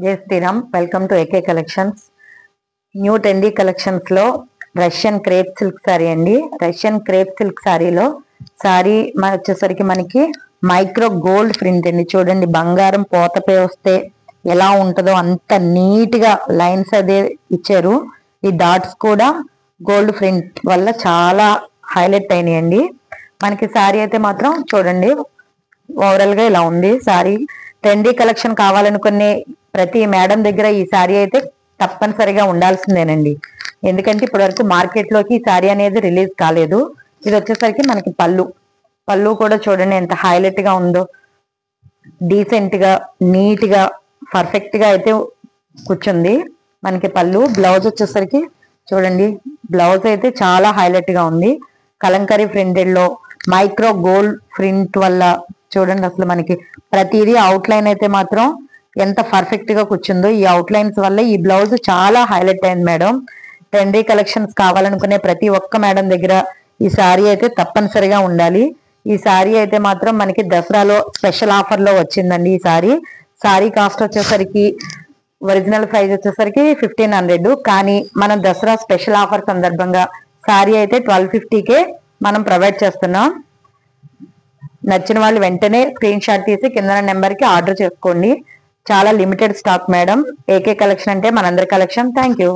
జై Sri Ram. Welcome to AK collections. New trendy collections లో Russian crepe silk sari అండి. Russian crepe silk సారీలో సారీ వచ్చేసరికి మనకి మైక్రో గోల్డ్ ప్రింట్ అండి. చూడండి, బంగారం పోతపై వస్తే ఎలా ఉంటుందో అంత నీట్ గా లైన్స్ అదే ఇచ్చారు. ఈ డాట్స్ కూడా గోల్డ్ ప్రింట్ వల్ల చాలా హైలైట్ అయినాయండి. మనకి సారీ అయితే మాత్రం చూడండి, ఓవరాల్ గా ఇలా ఉంది సారీ. ట్రెండీ కలెక్షన్ కావాలనుకునే ప్రతి మేడం దగ్గర ఈ సారీ అయితే తప్పనిసరిగా ఉండాల్సిందేనండి. ఎందుకంటే ఇప్పటి వరకు మార్కెట్ లోకి ఈ సారీ అనేది రిలీజ్ కాలేదు. ఇది వచ్చేసరికి మనకి పళ్ళు కూడా చూడండి ఎంత హైలైట్ గా ఉందో. డీసెంట్ గా, నీట్ గా, పర్ఫెక్ట్ గా అయితే కూర్చుంది. మనకి పళ్ళు. బ్లౌజ్ వచ్చేసరికి చూడండి, బ్లౌజ్ అయితే చాలా హైలైట్ గా ఉంది. కలంకరీ ప్రింటెడ్ లో మైక్రో గోల్డ్ ప్రింట్ వల్ల చూడండి అసలు మనకి ప్రతిదీ అవుట్ లైన్ అయితే మాత్రం ఎంత పర్ఫెక్ట్ గా కూర్చుందో. ఈ అవుట్ లైన్స్ వల్ల ఈ బ్లౌజ్ చాలా హైలైట్ అయింది మేడం. ట్రెండీ కలెక్షన్స్ కావాలనుకునే ప్రతి ఒక్క మేడం దగ్గర ఈ సారీ అయితే తప్పనిసరిగా ఉండాలి. ఈ సారీ అయితే మాత్రం మనకి దసరాలో స్పెషల్ ఆఫర్ లో వచ్చిందండి. ఈ సారీ కాస్ట్ వచ్చేసరికి ఒరిజినల్ ప్రైస్ వచ్చేసరికి 1500. కానీ మనం దసరా స్పెషల్ ఆఫర్ సందర్భంగా సారీ అయితే 1250కే మనం ప్రొవైడ్ చేస్తున్నాం. నచ్చిన వాళ్ళు వెంటనే స్క్రీన్ షాట్ తీసి కింద నెంబర్ కి ఆర్డర్ చేసుకోండి. చాలా limited stock madam. AK collection అంటే మనందరి కలెక్షన్. Thank you.